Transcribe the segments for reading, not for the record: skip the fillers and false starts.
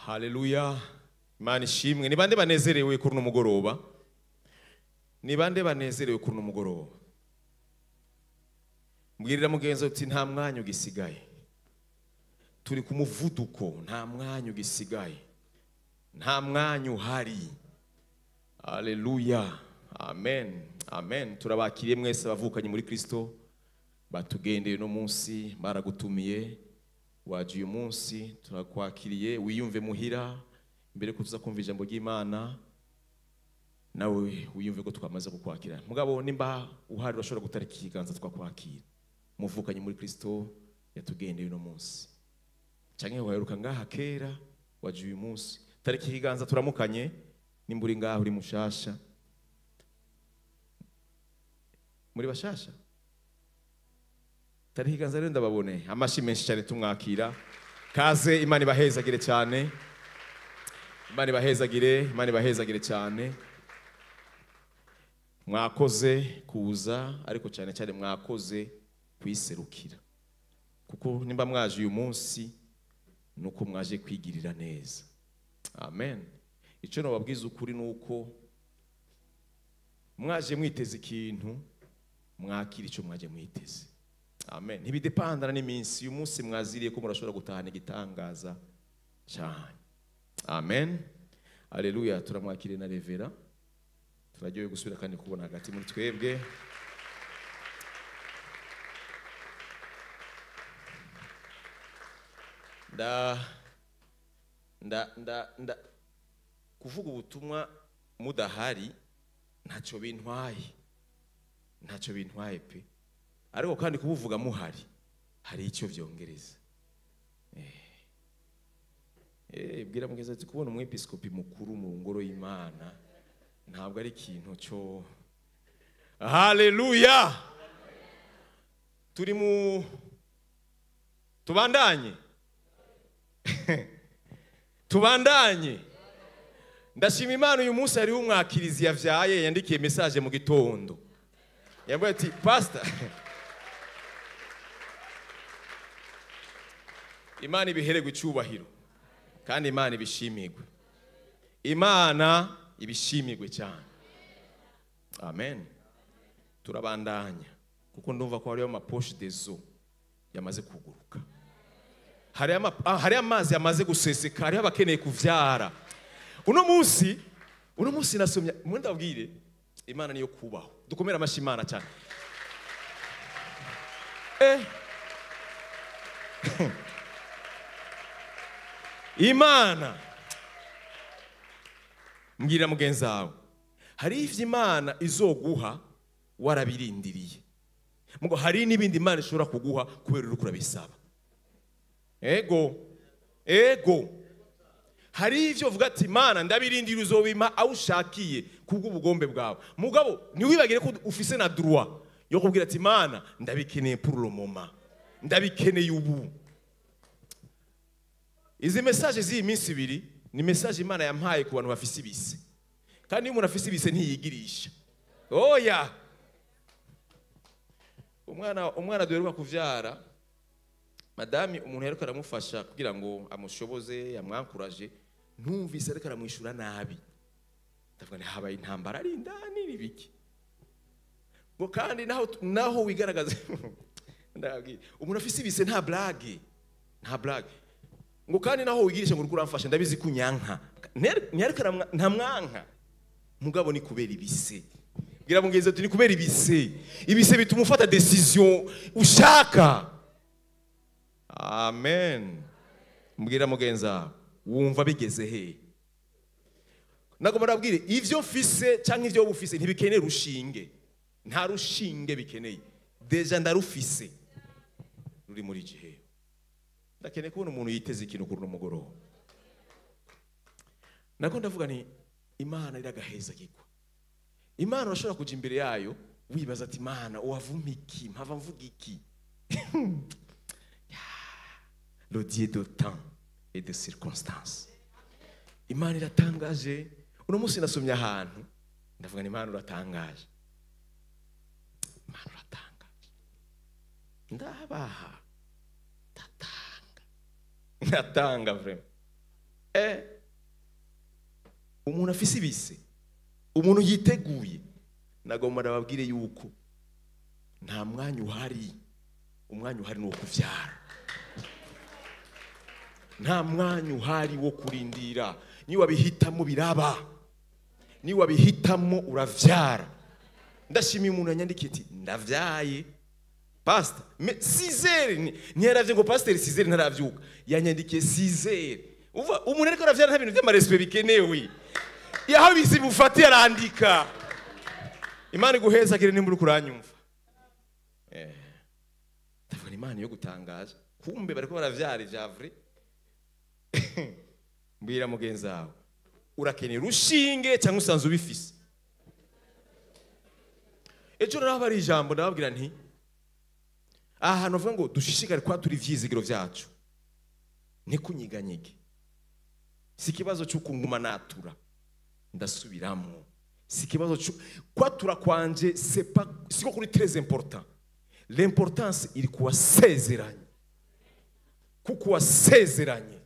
Haleluya. Imana ishimwe. Ni bande banezerewe kuri no mugoroba? Ni bande banezerewe kuri no mugoroba? Mbwirira mugenzi uti nta mwanya ugisigaye. Turi ku muvuduko, nta mwanya ugisigaye. Nta mwanya uhari. Haleluya. Amen. Amen. Turabakiriye mwese bavukanye muri Kristo. Batugendeye no munsi baragutumiye. Waje uyu munsi turakwakiriye wiyumve muhira mbere ko tuza kumva ijambo ry'Imana nawe wiyumve ko twamaze kukwakira. Mugabo nimba uhari urashobora gutarika ikiganza twakwakira. Muvukanye muri Kristo yatugendeye no munsi. Canke waheruka ngaha kera waje uyu munsi. Tarika ikiganza turamukanye nimburi ngaho uri mushasha. Muri bashasha? Tariki ikiganza rero ndababone amashi menshi cyane tumwakira. Kaze Imana ibahezagire cyane. Imana ibahezagire cyane. Mwakoze kuza ariko cyane cyane mwakoze kwiserukira. Kuko nimba mwaje uyu munsi nuko mwaje kwigirira neza. Amen. Ico no babwiza ukuri nuko mwaje mwiteze ikintu mwakira ico mwaje mwiteze. Amen. Ntibidepandana n'iminsi. Uyu munsi mwaziriye ko murashobora gutahana igitangaza cyane. Amen. Haleluya. Turamwakire na Revera. Turaryoye gusubira kandi kubona hagati muri twebwe. Kuvuga ubutumwa mudahari ntacyo bintwaye pe. Ariko kandi kubuvuga muhari hari icyo vyongereza. Bwira mugeze ati kubona umwepiskopi mukuru mu ngoro y'Imana ntabwo ari ikintu cyo. Haleluya. Turi mu tubandanye. Tubandanye. Ndashima Imana uyu munsi ari umwakirizi yavyaye yandikiye message mu gitondo. Yambaye ati pastor Imana ibihererwe icyubahiro kandi Imana ibishimigwe. Imana ibishimigwe cyane. Amen. Turabandanya kuko ndumva ko hariyo amaposhe dezo yamaze kuguruka. Hari amazi yamaze guseseka, hari abakeneye kuvyara. Uno munsi nasomya ndabwire Imana niyo kubaho. Dukomera amashi Imana cyane. Imana mbwira mugenzi wawe hari ivyo Imana izoguha warabirindiriye. Mugo hari n'ibindi Imana ishobora kuguha kubera uri kurabisaba. Ego hari ivyo uvuga ati Imana ndabirindira uzobima aho ushakiye kubw'ubugombe bwawe. Mugabo niwibagire ko ufise na droit yo kubwira ati Imana ndabikeneye pour le moment, ndabikeneye ubu. Izi message z'iyi minsi ibiri ni message Imana yampaye ku bantu bafise ibise. Kandi umuntu afise ibise ntiyigirisha. Oya. Umwana duheruka kuvyara, madame umuntu yaruka aramufasha kugira ngo amushoboze yamwankuraje, ntumvise ariko aramwishura nabi. Ndavuga ni habaye intambara ari indani nibiki. Ngo kandi naho wigaragaza ndabwira umuntu afise ibise nta blague. Ngo kandi naho wigirisha ngo uramfasha ndabizi kunyanka. Ntiyareka nta mwanka. Mugabo ni kubera ibise. Bwira mugeze ati ni kubera ibise. Ibise bituma ufata decision ushaka. Amen. Mbwira mugenza wumva bigeze he. Nagomba ndabwire ivyo mfise canke ivyo bufise ntibikeneye rushinge. Nta rushinge bikeneye. Deja ndarufise. Ruri muri gihe. Ndakeneye kubona umuntu yiteze ikintu kuri no mugoroba. Nako ndavuga ni Imana iragaheza gikwa. Imana urashobora kuja imbere yayo wibaza ati Imana uwavuma iki mpava mvuga iki. Le Dieu de temps et de circonstances. Imana iratangaje. Uno munsi nasomye ahantu ndavuga ni Imana uratangaje. Imana uratangaje. Ndabaha. Natanga vraiment. umuntu afise ibise, umuntu yiteguye, nagomba nababwire yuko nta mwanya uhari, umwanya uhari no kuvyara. Nta mwanya uhari wo kurindira, ni wabihitamo biraba, ni wabihitamo uravyara. Ndashimiye umuntu yanyandikiye ati ndavyaye pastor, mais 6h ntiyaravye ngo pastor 6h ntaravyuka, yanyandikiye 6h. Uva umuntu ariko aravyara nta bintu by'amarespe bikenewe, yaho bizi bufati arandika. Imana iguheza kire nimbura kuranyumva. Tafana Imana yo gutangaza, kumbe bariko baravyara ijavre. Mbwira mugenzi wawe, urakenera rushinge cyangwa usanzwe ubifise? Ejo narabari ijambo ndababwira nti aha novuga ngo dushishikare kwa turi vyizigiro vyacu, ni kunyiganyige. Si kibazo cy'ukunguma natura, ndasubiramo. Si kibazo kwatura kwanje, c'est pas siko kuri très important. L'importance iri kuwa sezeranye, kuko wasezeranye,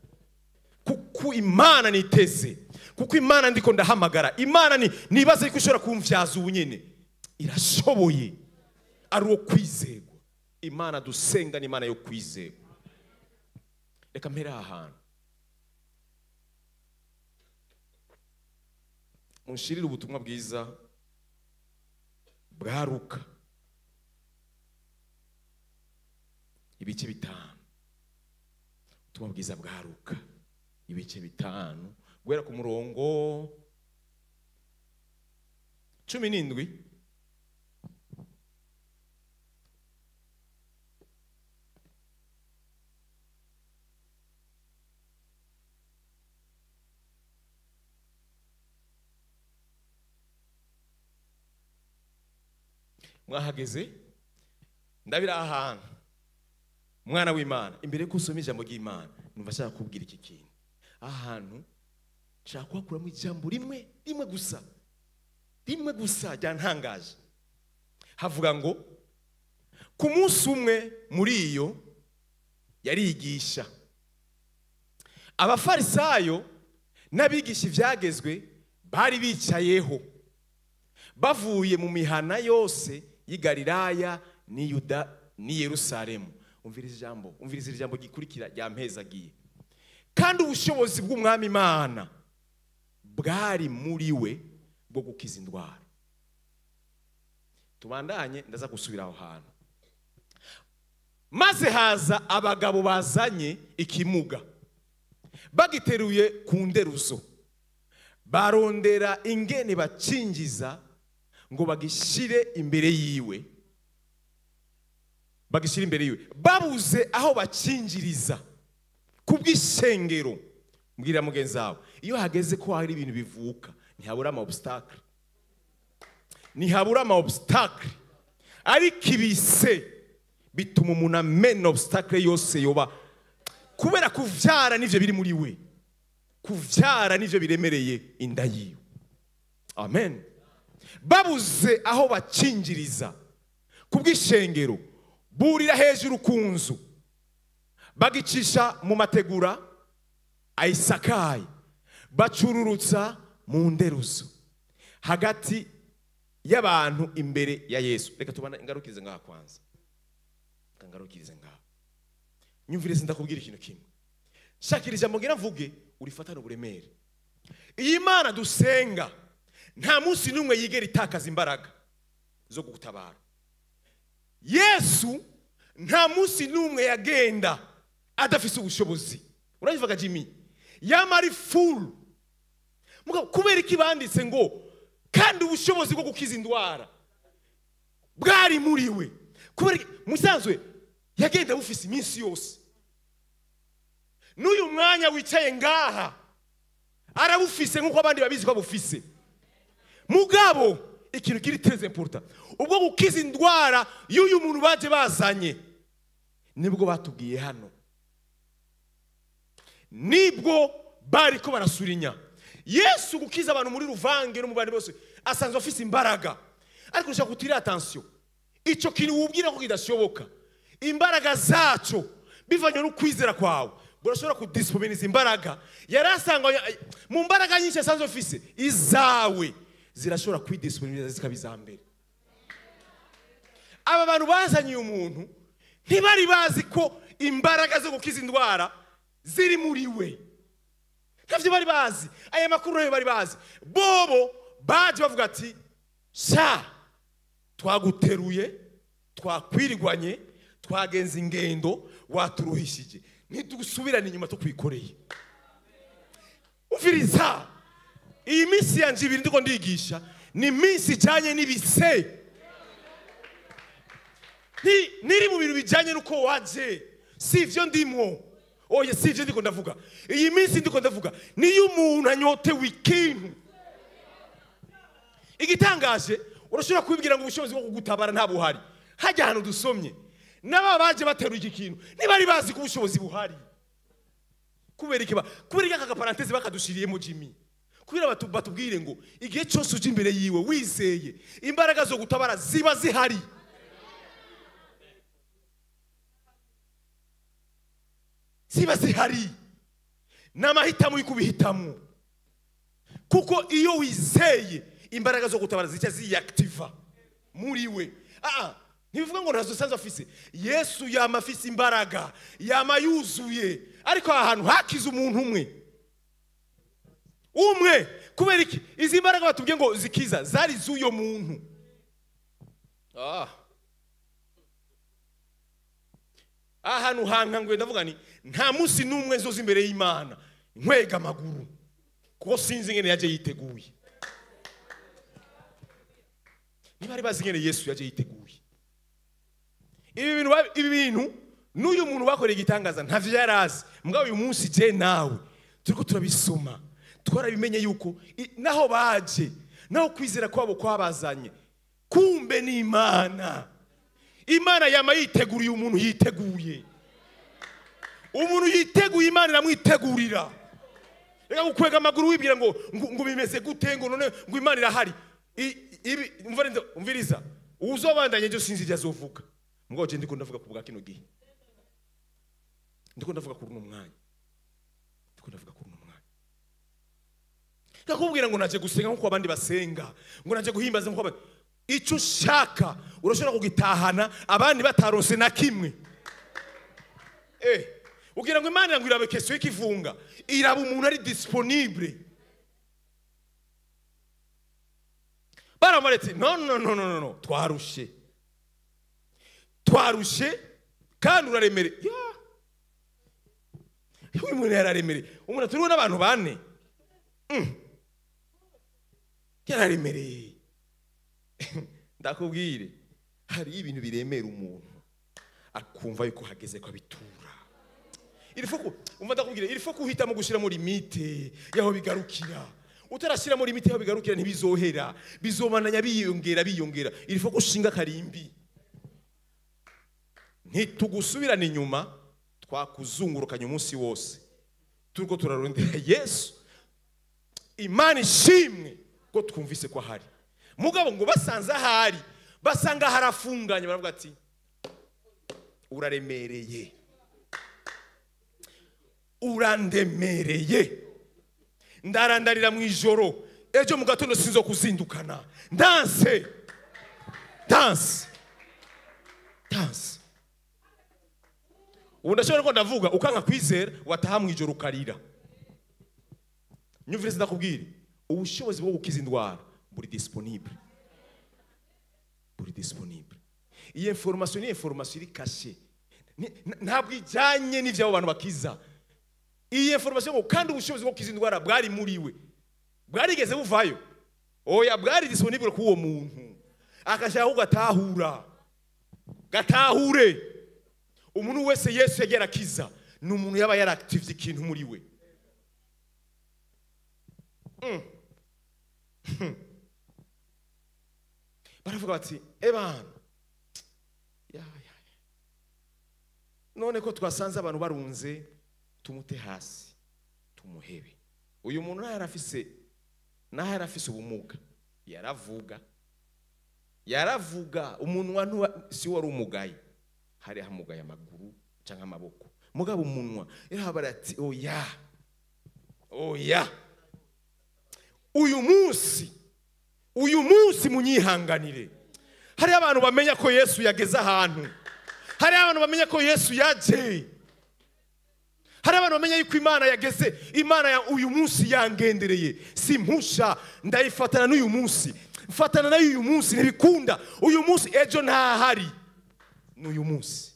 kuko Imana niteze, kuko Imana ndiko ndahamagara. Imana nibaze ko ishobora kumvyaza ubunyene, irashoboye, ari wo kwizegwa. Imana dusenga ni Imana yo kwizegwa. Reka mpera ahantu munshirira ubutumwa bwiza bwa Luka ibice 5. Ubutumwa bwiza bwa Luka ibice 5 guhera ku murongo 17. Mwahageze ndabira ahantu mwana w'Imana, imbere ko usoma ijambo ry'Imana numva shaka kubwira iki kintu. Ahantu shaka kwakuramo ijambo rimwe gusa ryantangaje. Havuga ngo ku munsi umwe muri iyo yarigisha, abafarisayo n'abigisha ivyagezwe bari bicayeho bavuye mu mihana yose y'i Galilaya ni Yuda ni Yerusalemu. Umviriza ijambo gikurikira ryampezagiye. Kandi ubushobozi bw'umwami Imana bwari muri we bwo gukiza indwara. Tubandanye ndaza gusubira aho hantu. Maze haza abagabo bazanye ikimuga, bagiteruye ku nderuzo, barondera ingene bacinjiza ngo bagishire imbere yiwe, babuze aho bacinjiriza kubw'ishengero. Mbwira mugenzi wawe, iyo hageze ko hari ibintu bivuka ntihabura ama obstacle, ariko ibise bituma umuntu amena obstacle yose yoba, kubera kuvyara nivyo biri muri we, kuvyara nivyo biremereye inda yiwe. Amen. Babuze aho bacinjiriza kubw'ishengero, burira hejuru ku nzu, bagicisha mu mategura ayisakaye, bacururutsa mu nderuzo hagati y'abantu imbere ya Yesu. Reka tubana ingarukirize ngaha kwanza, ngarukirize ngaha. Nyumvirize ndakubwira ikintu kimwe, shakira ijambo ngira mvuge urifatana uburemere. Iyi Imana dusenga nta munsi n'umwe yigera itakaza imbaraga zo gutabara. Yesu nta munsi n'umwe yagenda adafise ubushobozi. Urayivuga Jimmy, yamari full. Mugabo kubera iki banditse ngo kandi ubushobozi bwo gukiza indwara bwari muri we? Kubera musanzwe yagenda bufise iminsi yose. N'uyu mwanya wicaye ngaha arabufise nkuko abandi babizi ko bufise. Mugabo ikintu kiri très important, ubwo gukiza indwara y'uyu muntu baje bazanye nibwo batubwiye hano, nibwo bari ko barasurinya. Yesu gukiza abantu muri ruvange no mu bandi bose asanzwe afise imbaraga, ariko ushaka kutira attention ico kintu wubwira ko kidashoboka. Imbaraga zaco bivanye no kwizera kwawe burashobora kudisponibiliza imbaraga yarasangwa mu mbaraga nyinshi asanzwe ofise izawe zirashobora kwidisponibiliza zikabizambere. Aba bantu bazanye umuntu ntibari bazi ko imbaraga zo gukiza indwara ziri muri we. Kavyo bari bazi, aya makuru nayo bari bazi. Bobo baje bavuga ati sha twaguteruye, twakwirigwanye, twagenza ingendo, waturuhishije. Ntitugusubirane inyuma tukwikoreye. Uviriza, iyi minsi yanje ibiri ndiko ndigisha ni minsi ijanye n'ibise. Niri mu bintu bijanye nuko waje, sivyo ndimwo. Oya sivyo ndiko ndavuga. Iyi minsi ndiko ndavuga niyo umuntu anyotewe ikintu. Igitangaje urashobora kubibwira ngo ubushobozi bwo kugutabara nta buhari. Hajya hano dusomye n'aba baje bateruye iki kintu ntibari bazi ko ubushobozi buhari. Kubera iki aka parenthèse bakadushiriyemo Jimmy. Kubera batubwire ngo igihe cyose uje imbere yiwe wizeye imbaraga zo gutabara ziba zihari. Ziba zihari. N'amahitamo y'ukubihitamo. Kuko iyo wizeye imbaraga zo gutabara zica ziactiva muri we. Ntibivuga ngo ntazo sanzwe afise. Yesu yama afise imbaraga, yama yuzuye. Ariko ahantu hakiza umuntu umwe. Kubera iki? Izi imbaraga batubwiye ngo zikiza zari z'uyo muntu. Ahantu hankangwe ndavuga ni nta munsi n'umwe nzoza imbere y'Imana nkwega amaguru kuko sinzi ngene yaje yiteguye. Nibari bazi ngene Yesu yaje yiteguye. Ibi bintu n'uyu muntu bakoreye igitangaza ntavyo yarazi. Mugabo uyu munsi je nawe turiko turabisoma twarabimenye yuko naho baje naho kwizera kwabo kwabazanye kumbe ni Imana yama yiteguriye umuntu yiteguye. Umuntu yiteguye Imana iramwitegurira. Reka gukwega amaguru wibwira ngo bimeze gute ngo none ngo Imana irahari. Umviriza uzobandanye je sinzi ryazovuga. Mugabo je ndiko ndavuga kuvuga kino gihe. Ndiko ndavuga kuri umwanya. Ndakubwira ngo naje gusenga nko abandi basenga, ngo naje guhimbaza nko abandi. Icyo ushaka urashobora kugitahana abandi bataronse na kimwe. Ugira ngo Imana ngo irabe question y'ikivunga, iraba umuntu ari disponible. Baramaretse no twarushe kandi uraremere. Uyu muntu yararemere. Umuntu turiho n'abantu bane. Yararemereye. Ndakubwire hari ibintu biremera umuntu akumva yuko hageze ko abitura. Irifoko umva ndakubwire irifoko uhitamo gushira muri limite yaho bigarukira. Utarashira muri limite yaho bigarukira ntibizohera, bizomananya biyongera. Irifoko ushinga karimbi. Ntitugusubirana inyuma twakuzungurukanye umunsi wose. Turiko turarondera Yesu. Imana ishimwe ko twumvise ko hari. Mugabo ngo basanze ahari, basanga harafunganye baravuga ati uraremereye. Urandemereye. Ndarandarira mu ijoro. Ejo mu gatondo sinzo kuzindukana. Danse. Undashobora ko ndavuga ukanka kwizera wataha mu ijoro ukarira. Nyumvire ndakubwira ubushobozi bwo gukiza indwara buri disponible. Iyi information ni information iri caché. Ntabwo ijanye n'ivyo abantu bakiza. Iyi information ngo kandi ubushobozi bwo gukiza indwara bwari muri we. Bwarigeze buvayo. Oya bwari disponible ku uwo muntu. Akashaka kugatahura. Gatahure. Umuntu wese Yesu yagera kiza ni umuntu yaba yaractive ikintu muri we. Baravuga bati ebana none ko twasanze abantu barunze tumute hasi tumuhebe. Uyu muntu naho yarafise ubumuga yaravuga umuntu si wari umugaye hari hamugaye amaguru canke amaboko mugabo umunwa irabara ati oya oya uyu munsi munyihanganire. Hari abantu bamenya ko Yesu yageze ahantu, hari abantu bamenya ko Yesu yaje, hari abantu bamenya yuko Imana yageze, Imana ya uyu munsi yangendereye, simpusha ndayifatana n'uyu munsi, mfatana na uyu munsi ntibikunda, uyu munsi ejo ntahari, n'uyu munsi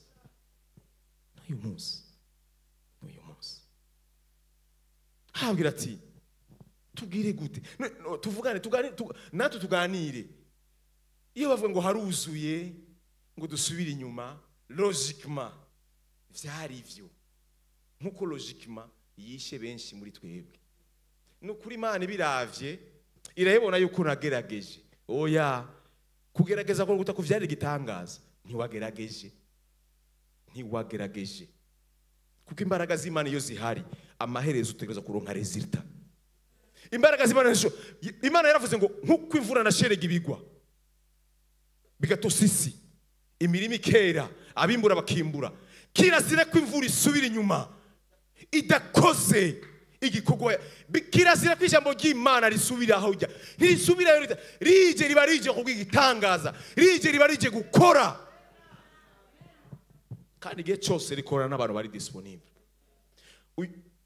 habwira ati tubwire gute tuvugane natwe tuganire. Iyo bavuga ngo haruzuye ngo dusubire inyuma, logiquement vyari ivyo, nkuko logiquement yishe benshi muri twebwe. Nukuri Imana ibiravye irahebona yuko nagerageje. Oya, kugerageza ko gutakuvyari gitangaza, ntiwagerageje kuko imbaraga z'Imana iyo zihari amaherezo utegereza kuronka resulta. Imbaraga z'Imana Imana yaravuze ngo nkuko imvura na sherega ibigwa bigatosisi imirima ikera abimbura bakimbura, kirazira ko imvura isubira inyuma idakoze igikorwa, kirazira ko ijambo ry'Imana risubira aho ujya, ntirisubira rije riba rije kubwigitangaza, rije riba rije gukora, kandi igihe cyose rikorana n'abantu bari disponible.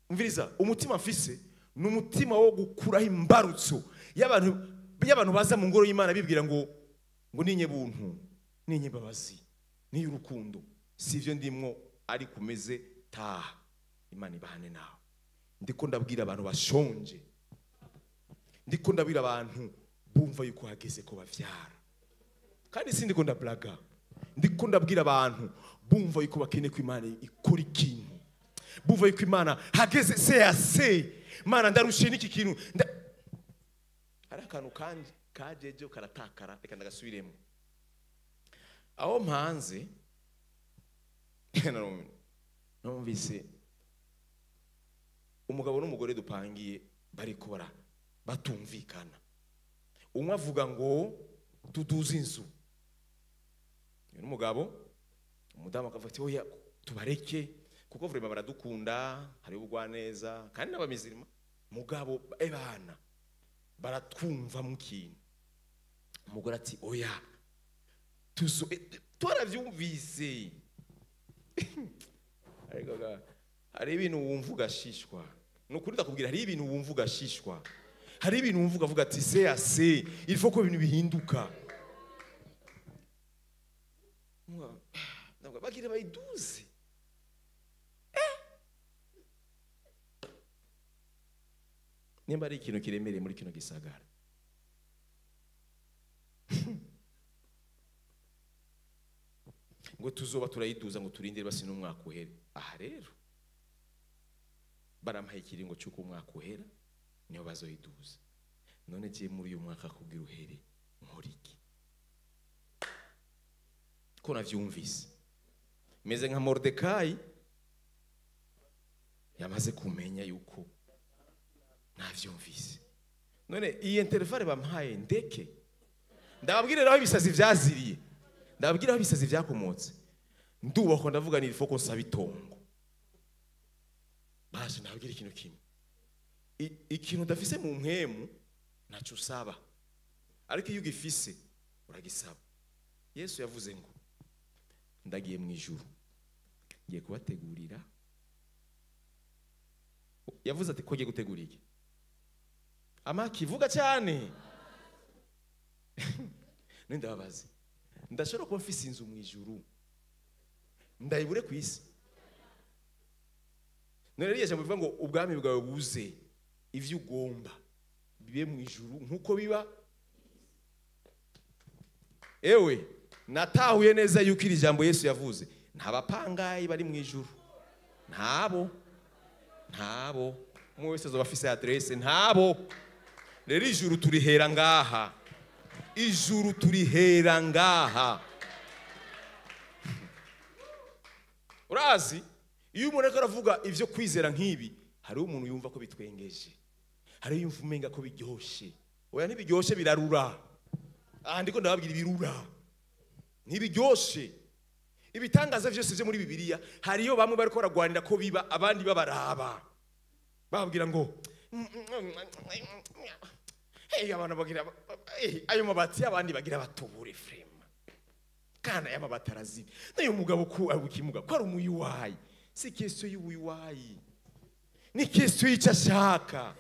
Umviriza, umutima mfise ni umutima wo gukuraho imbarutso y'abantu baza mu ngoro y'Imana bibwira ngo ninye buntu, ninye babazi, ni urukundo, sivyo ndimwo ari kumeze taha. Imana ibahane nawe. Ndiko ndabwira abantu bashonje, ndiko ndabwira abantu bumva yuko hageze ko bavyara, kandi sindi ko ndablaga, ndiko ndabwira abantu bumva yuko bakeneye ko Imana ikora ikintu, bumva yuko Imana hageze se Mana ndarushiye n'iki kintu, ari akantu kandi kajeje karatakara, reka ndagasubiremo. Aho mpanze numvise umugabo n'umugore dupangiye bariko batumvikana. Umwe avuga ngo tuduze inzu, n'umugabo, umudamu akavuga ati oya tubareke kuko vrema baradukunda, hari ubugwaneza kandi n'abamizirima, mugabo ebana baratwumva mu kintu. Umugore ati oya twaravyumvise. Hari ibintu wumva ugashishwa, nukuri ndakubwira, hari ibintu wumva ugashishwa, hari ibintu wumva ukavuga ati se il faut ko ibintu bihinduka. Bagira bayiduze nimba ari ikintu kiremereye muri kino gisagara. Ngo tuzoba turayiduza ngo turindire basi n'umwaka uhere. Aha rero barampaye ikiringo cy'uko umwaka uhera niyo bazoyiduza. None giye muri uyu mwaka kubwira uhere nkoriki ko navyumvise meze nka Mordekai yamaze kumenya yuko navyumvise. None iyi intervale bampaye ndeke ndababwire aho ibisazi vyaziriye, ndababwira aho ibisazi vyakomotse, ndubako ndavuga ni foko nsaba itongo. Baje ndababwira ikintu kimwe, ikintu udafise mu mpemu naco usaba, ariko iyo ugifise uragisaba. Yesu yavuze ngo ndagiye mu ijuru ngiye kubategurira. Yavuze ati ko ngiye gutegura iki? Kivuga cyane. Nindababaze, ndashobora kuba mfise inzu mu ijuru ndayibure ku isi? None rero bivuga ngo ubwami bwawe buze, ivyo ugomba bibe mu ijuru nkuko biba. Ewe natahuye neza yuko iri jambo Yesu yavuze nta bapangayi bari mu ijuru, ntabo umwe wese azoba afise adresse, ntabo. Rero ijuru turihera ngaha, ijuru turihera ngaha. Urazi iyo umuntu aravuga ivyo kwizera nk'ibi, hari umuntu yumva ko bitwengeje, hari yumva umenga ko biryoshe. Oya ntibiryoshe, birarura. Ndiko ndababwira ibirura ntibiryoshe. ibitangaza byose byo muri Bibiliya hariyo bamwe bari ko baragwanira ko biba abandi babaraba bababwira ngo abantu bagira ayo mabati abandi bagira batubure frame kana ya mabati arazibi nayo mugabo ko abukimuga ko ari umuyuwayi si question y'ubuyuwayi ni question y'icashaka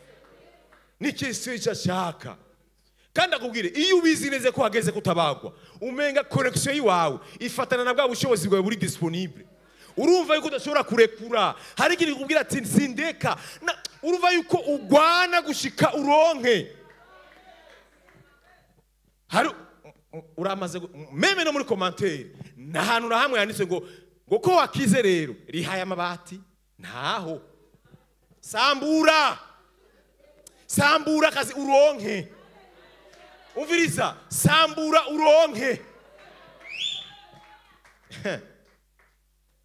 ni question y'icashaka kandi akubwire iyo ubizi neze ko hageze kutabagwa umenga connection yiwawe ifatana na bwa bushobozi bwawe buri disponible urumva yuko udashobora kurekura hari igihe kubwira ati sindeka urumva yuko ugwana gushika uronke hari uramaze meme no muri commentaire na hanu na hamwe yanditse ngo ko wakize rero rihaye amabati ntaho sambura kazi uronke umviriza sambura uronke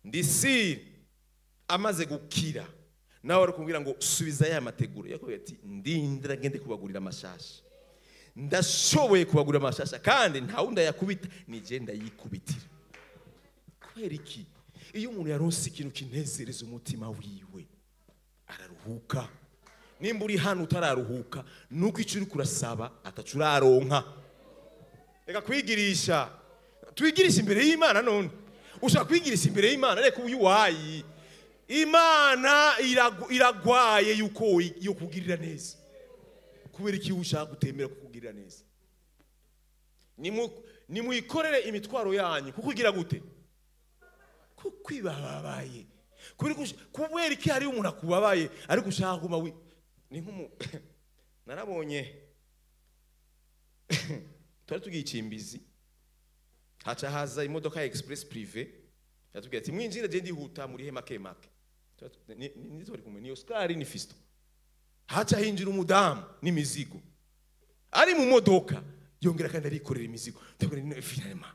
ndisi amaze gukira nawe ari kumbwira ngo subiza ya mateguro yakubwiye ati ndindira ngende kubagurira amashasha ndashoboye kubagurira amashasha kandi nta wundi yakubita nije ndayikubitira kubera iki iyo umuntu yaronse ikintu kinezereza umutima wiwe araruhuka nimba uri hano utararuhuka nuko icyo uri kurasaba atacuraronka reka kwigirisha twigirisha imbere y'Imana none ushaka kwigirisha imbere y'Imana reka uyuwayi Imana iragwaye yuko yo kugirira neza kubera iki ushaka gutemera kukugirira neza nimuyikorere imitwaro yanyu kukugira gute kukwibabaye kubera iki hari umuntu akubabaye ari gushaka kuma ni nkumu narabonye twari tugiye Ikimbizi haca haza imodoka ya express privé yatubwiye ati mwinjire je ndihuta muri make ni tori kumwe ni Oscar ni Fisto haca hinjira umudamu n'imizigo ari mu modoka yongera kandi arikorera imizigo ndabona finalement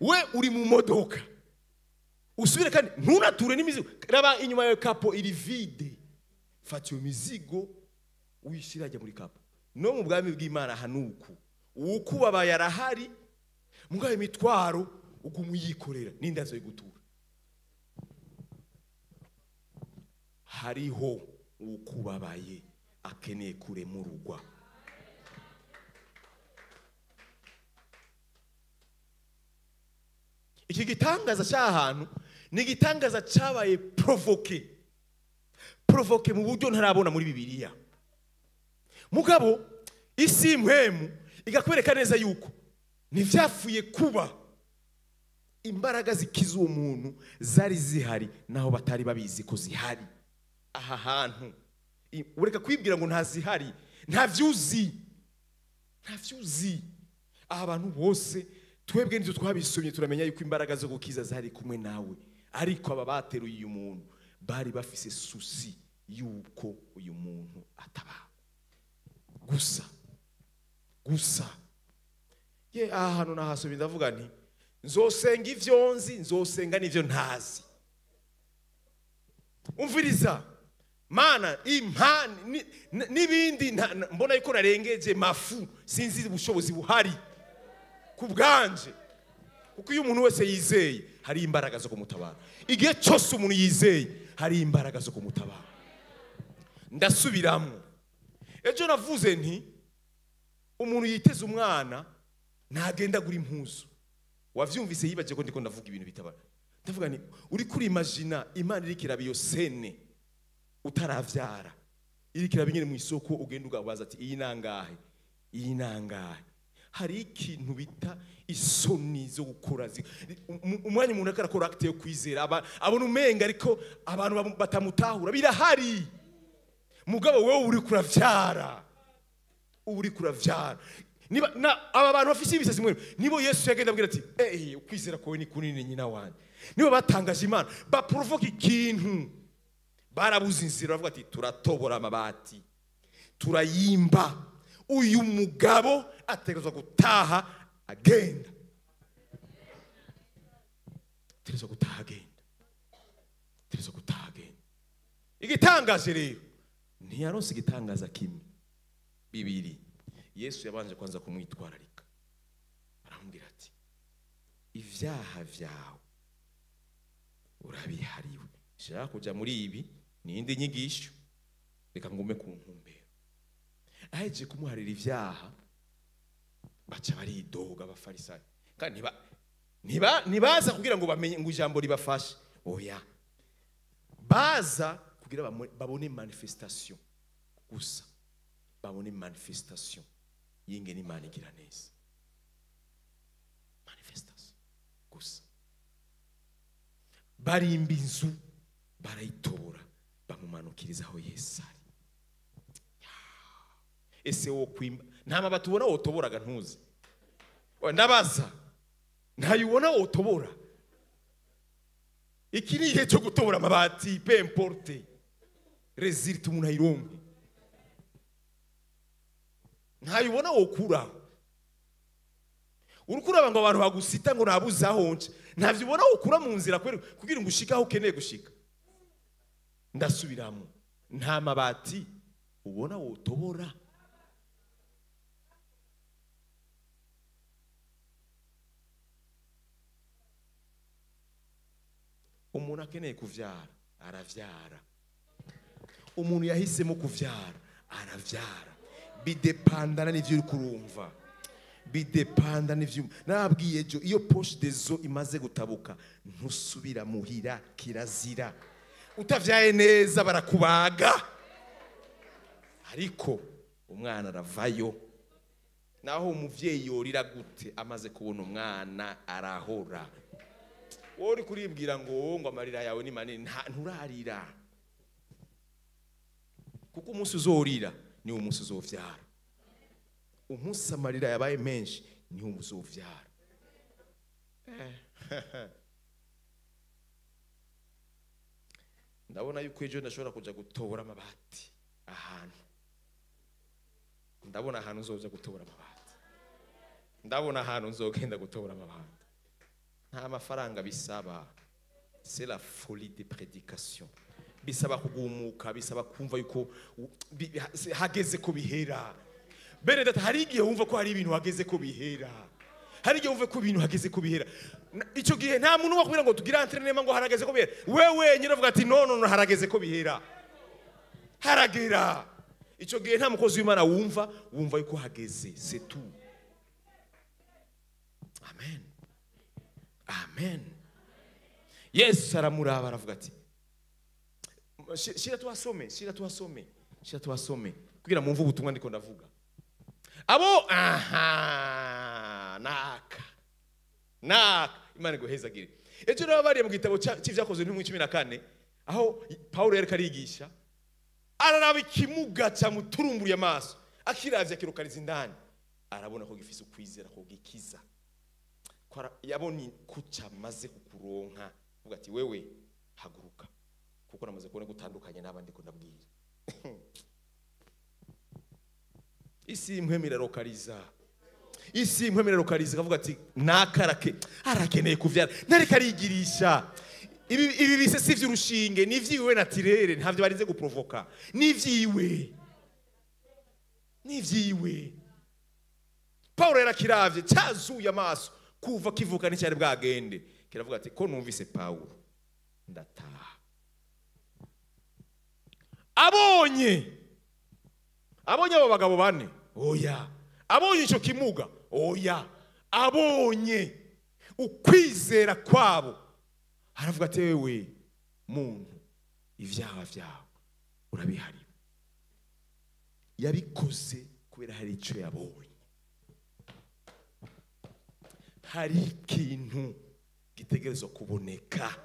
we uri mu modoka usubire kandi ntunature n'imizigo raba inyuma ya kapo iri vide fatiyo mizigo uyishira ajya muri kapo no mu bwami bw'Imana hanuku ukubaba yarahari mugaye mitwaro ugumuyikorera n'indazo y'igutura hariho ukubabaye akeneye kuremurugwa iki gitangaza cy'ahantu ni gitangaza cyabaye provoke mu buryo ntarabona muri Bibiliya mugabo isi mpemu igakwereka neza yuko nivyafuye kuba imbaraga zikiza uwo muntu zari zihari naho batari babizi ko zihari aha hantu ureka kwibwira ngo ntazihari ntavyuzi aha abantu bose twebwe nizo twabisomye turamenya yuko imbaraga zo gukiza zari kumwe nawe ariko aba bateruye uyu muntu bari bafise susi yuko uyu muntu ataba gusa ye aha hantu nahasomye ndavuga nti nzosenga ivyo nzi nzosenga n'ivyo ntazi umviriza mana impani n'ibindi mbona yuko narengeje mafu sinzi ubushobozi buhari kubwanje kuko iyo umuntu wese yizeye hari imbaraga zo kumutabara igihe cyose umuntu yizeye hari imbaraga zo kumutabara ndasubiramo ejo navuze nti umuntu yiteze umwana ntagenda gura impuzu wavyumvise yibaje ko ndiko ndavuga ibintu bitabara ndavuga ni uri kuri imagine Imana iri kirabiyo sene utaravyara iri kirabinyene mu isoko ugenda ugabaza ati iyi nangahe hari ikintu bita isoni zo gukora umwanya umuntu akarakora acte yo kwizera abona umenga ariko abantu batamutahura birahari mugabo wewe uri kuravyara niba aba bantu bafise ibisasi mwe nibo Yesu yagenda abwira ati ukwizera kwawe ni kunini nyina wanje nibo batangaje Imana baprovoke ikintu barabuze inzira bavuga ati turatobora amabati turayimba uyu mugabo ategerezwa gutaha agenda igitangaje rero ntiyaronse igitangaza kimwe bibiri Yesu yabanje kwanza kumwitwararika aramubwira ati ivyaha vyawe urabihariwe. Shaka kuja muri ibi nindi nyigisho, reka ngume ku ntumbero. Aheje kumuharira ivyaha baca baridoga abafarisayo, kandi ntibaza kugira ngo bamenye ngo ijambo ribafashe, oya, baza kugira babone manifestation gusa, babone manifestation y'ingene Imana igira neza, manifestation gusa. Barimba inzu barayitobora bamumanukiriza aho Yesu ari. Ese wo kwimba nta mabati ubona wotoboraga ntuzi, ndabaza ntayubona wotobora. Iki ni igihe cyo gutobora amabati, peu importe resultat umuntu ayironke. Ntayubona wokura, urukura ngo abantu bagusita ngo nabuze ahonje, ntavyo ubona wokura mu nzira kugira ngo ushika aho ukeneye gushika. Ndasubiramo, nta mabati ubona wotobora. Umuntu akeneye kuvyara aravyara, umuntu yahisemo kuvyara aravyara, bidepandana n'ivyo uri kurumva, bidepanda n'ivyo nabwiye ejo. Iyo poche des eaux imaze gutabuka ntusubira muhira, kirazira. Utavyaye neza barakubaga, ariko umwana aravayo. Naho umuvyeyi yorira gute amaze kubona umwana arahora. Uri kuribwira ngo amarira yawe ni manini, nturarira, kuko umunsi uzorira ni umunsi uzovyara. Umunsi amarira yabaye menshi ni umunsi uzovyara. Ndabona yuko ejo ndashobora kuja gutobora amabati ahantu. Ndabona ahantu uzoza gutobora amabati, ndabona ahantu uzogenda gutobora amabati. Nta mafaranga bisaba, c'est la folie de prédication. Bisaba kugumuka, bisaba kumva yuko hageze ko bihera. Bene data, hari igihe wumva ko hari ibintu hageze ko bihera, hari igihe wumva ko ibintu hageze ko bihera. Ico gihe nta muntu wakubwira ngo tugira entraînement ngo harageze ko bihera. Wewe nyine uvuga ati no harageze ko bihera, haragera. Ico gihe nta mukozi w'Imana wumva yuko hageze, c'est tout. Amen. Amen. Yesu aramuraba aravuga ati, shira tuwasome kugira mumve ubutumwa ndiko ndavuga. Abo naka Imana iguhezagire. Ejo rero bariye mu gitabo cy'ivyakozwe n'umwe 14 aho Paulo yareka arigisha, araraba ikimuga cyamuturumburiye amaso, akiravya kirukariza indani, arabona ko gifise ukwizera ko gikiza. Yaboni kuca maze kukuronka, uvuga ati wewe haguruka, kuko namaze kubona gutandukanye n'abandi ko ndabwira. Isi impwemera lokaliza, kavuga ati nakarake arakeneye kuvyara, ntareka arigirisha. Ibi bise si vy'urushinge, ni vyiwe naturere, ntavyo barinze guprovoka, ni vyiwe. Paulo yarakiravye cyazuye amaso kuva kivuka n'icyari bwagende, kiravuga ati ko numvise Paulo ndataha. Abonye abo bagabo bane, oya. Abonye ico kimuga, oya. Abonye ukwizera kwabo, aravuga ati wewe muntu ivyaha vyawe urabihari. Yabikoze kubera hari ico yabonye, hari ikintu gitegerezwa kuboneka.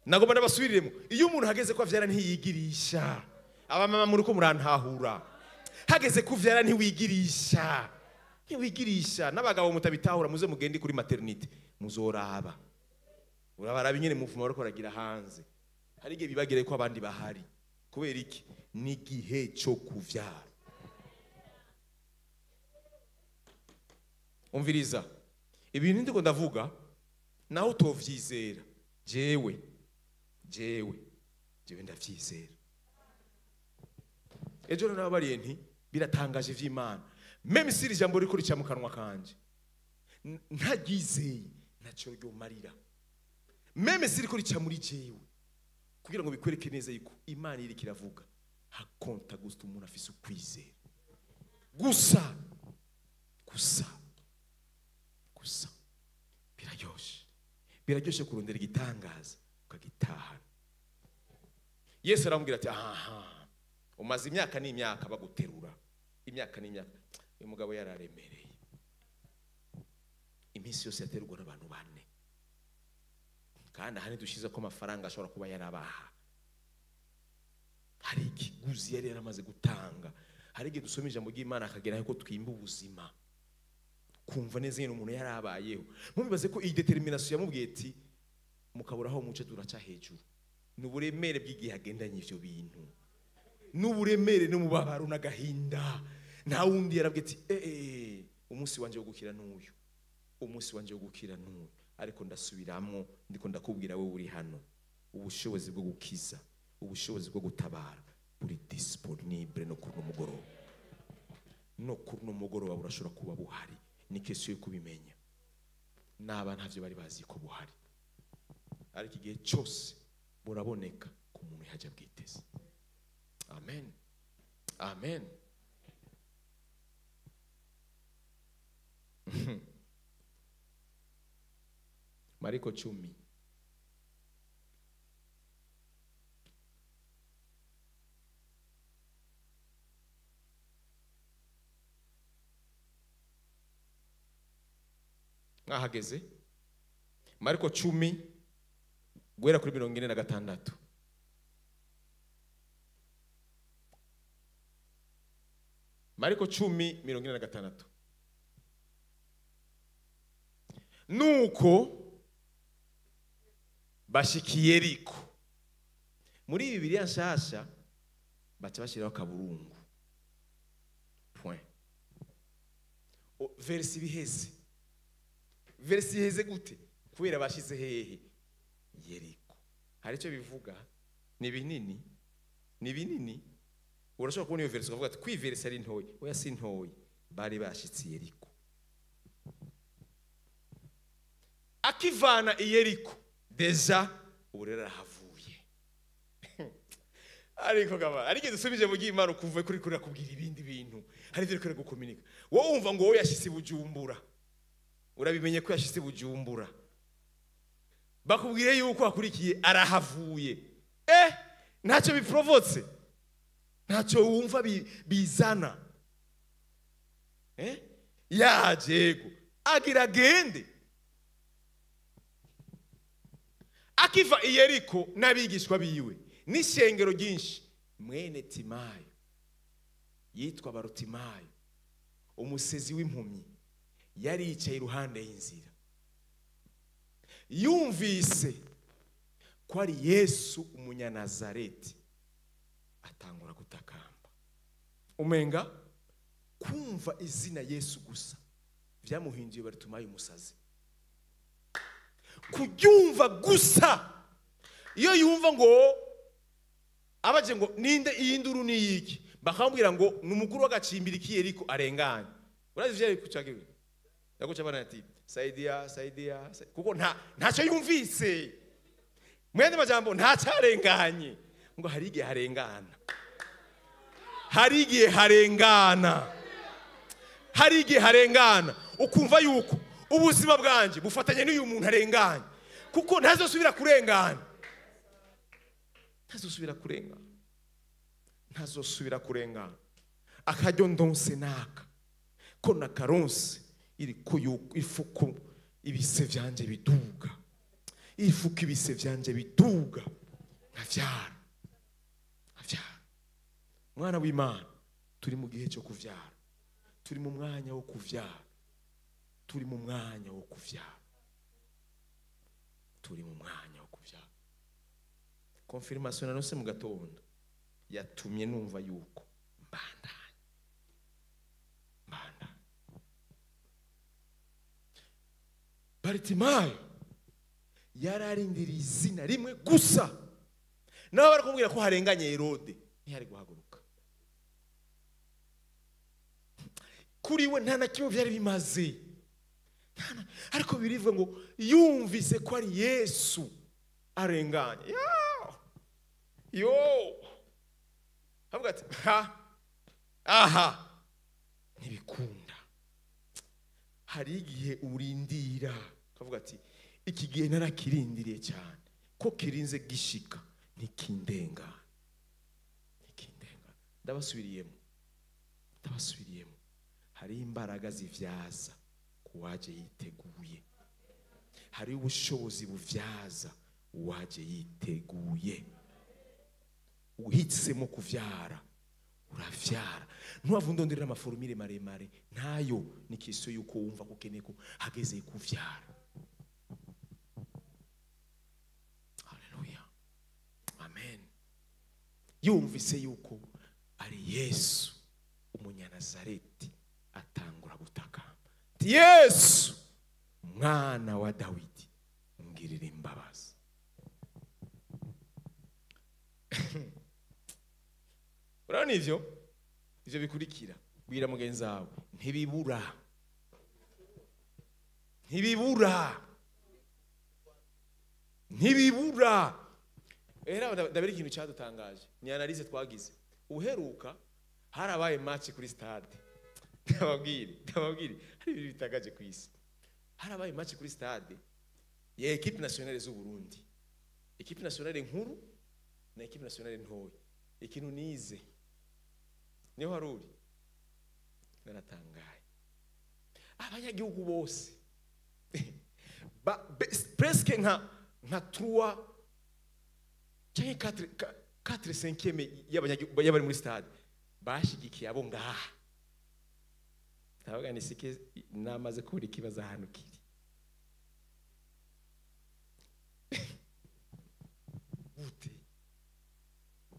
Nagomba ndabasubiriremo, iyo umuntu hageze ko avyara ntiyigirisha. Abamama muri ko murantahura, hageze kuvyara ntiwigirisha. N'abagabo mutabitahura muze mugende kuri maternité muzoraba, urabara nyine muvuma bariko baragira hanze. Hari igihe bibagire ko abandi bahari, kubera iki? Ni igihe cyo kuvyara. Umviriza, ibintu ndiko ndavuga naho utovyizera, jewe ndavyizera. Ejo nabariye nti biratangaje vy'Imana, meme si ijambo riko rica mu kanwa kanje ntagizeye ntacyo ryo marira. meme siriko rica muri jewe kugira ngo bikwereke neza yuko Imana iri kiravuga hakonta gusa umuntu afise ukwizera gusa biraryoshe kurondera igitangaza ukagitahana. Yesu aramubwira ati aha umaze imyaka n'imyaka baguterura, imyaka n'imyaka. Uyu mugabo yararemereye, iminsi yose yaterurwa n'abantu bane, kandi ahani dushize ko amafaranga ashobora kuba yarabaha. Hari ikiguzi yari yaramaze gutanga. Hari igihe dusoma ijambo ry'Imana akagera ko twimba ubuzima, kumva neza nyine umuntu yarabayeho. Mubibaze ko iyi determination yamubwiye ati mukaburaho muce duraca hejuru. N'uburemere bw'igihe agendanye ivyo bintu, n'uburemere n'umubabaro n'agahinda. Nta wundi yarabwiye ati umunsi wanje wo gukira n'uyu, umunsi wanje wo gukira n'uyu. Ariko ndasubiramwo ndiko ndakubwira wewe uri hano, ubushobozi bwo gukiza, ubushobozi bwo gutabara buri disponible no kuno mugoroba. No kuno mugoroba burashobora kuba buhari. Ni kesho yo kubimenya. Naba ntavyo bari bazi ko buhari, ariko igihe cyose buraboneka ku muntu yaje bwiteze. Amen, amen. Mariko 10 mwahageze. Mariko 10 guhera kuri 46. Mariko 10:46. Nuko bashikiye Yeriko. Muri Bibiliya nshasha baca bashiraho kaburungu point. Versi biheze. Versi iheze gute? Kubera bashize hehe? Yeriko. Hari icyo bivuga, ni binini. Urashobora kubona iyo versi ukavuga ati kwiversi ari ntoyi. Oya si ntoyi, bari bashitse Yeriko. Akivana Yeriko deja urera havuye. Ariko gaba ariko dusubije mu gimana kuvuye kuri kubwira ibindi bintu. Hari ivyo kuri gukomunika. Wowe wumva ngo wowe yashitse Bujumbura, urabimenye ko yashitse Bujumbura, bakubwiye yuko akurikiye arahavuye. Ntacyo biprovotse, ntacyo wumva bizana. Yajego agira gende. Akiva Yeriko n'abigishwa biwe n'ishengero ryinshi, mwene Timayo yitwa Barutimayo, umusezi w'impumyi, yari yicaye iruhande y'inzira. Yumvise ko ari Yesu umunyanazareti, atangura gutakamba. Umenga kumva izina Yesu gusa vyamuhinduye Barutimayo umusazi. Kubyumva gusa, iyo yumva ngo abaje ngo ninde iyinduru ni yiki, bakambwira ngo numukuru w'agacimbiri ki Yeriko arenganye. Urazi vya Yeriko cagiwe yaguca bana ati saidia kuko ntacyo yumvise. Mwende majambo ntacarenganye ngo hari igihe harengana, hari igihe harengana ukumva yuko ubuzima bwanje bufatanye n'uyu muntu arenganye, kuko ntazosubira kurengana. Akaryo ndonse naka ko nakaronse iri ko ifuko ibise vyanje biduga, ifuko ibise vyanje biduga nkavyara. Mwana w'Imana, turi mu gihe cyo kuvyara, turi mu mwanya wo kuvyara, Confirmation nanose mu gatondo yatumye numva yuko mbandanya. Barutimayo yararindiriye izina rimwe gusa. Nawe barakumbwira ko harenganye Herode, ntiyari guhaguruka. Kuri we nta na kimwe byari bimaze. Ariko birivuga ngo yumvise ko ari Yesu arenganye yo havuga ati aha ntibikunda. Hari igihe urindira kavuga ati iki gihe narakirindiriye cyane ko kirinze gishika ntikindenga. Ndabasubiriyemo hari imbaraga zivyaza kuwaje yiteguye, hari ubushobozi buvyaza uwaje yiteguye. Uhitsemo kuvyara uravyara, ntuwavundonderera amaforumire maremare ntayo. Ni kiso yuko wumva kukeneye ko hageze kuvyara. Haleluya, amen. Yumvise yuko ari Yesu umunyanazareti atangura gutakamba ati Yesu mwana wa Dawidi ngirira imbabazi. Urabona ivyo bikurikira, bwira mugenzi wawe ntibibura. Era ndabiri ikintu cyadutangaje ni analyse twagize. Uheruka harabaye match kuri stade. Ndababwire hari ibintu bitagaje ku isi. Harabaye match kuri stade ya equipe nationale z'u Burundi, equipe nationale nkuru na equipe nationale ntoya. Ikintu nize niho haruri naratangaye, abanyagihugu bose presque nka 3 cyangwa 4/5 y'abanyagihugu y'abari muri stade bashigikiye abo ngaha. Ndavuga ni sike namaze kubura ikibazo ahantu kiri. Gute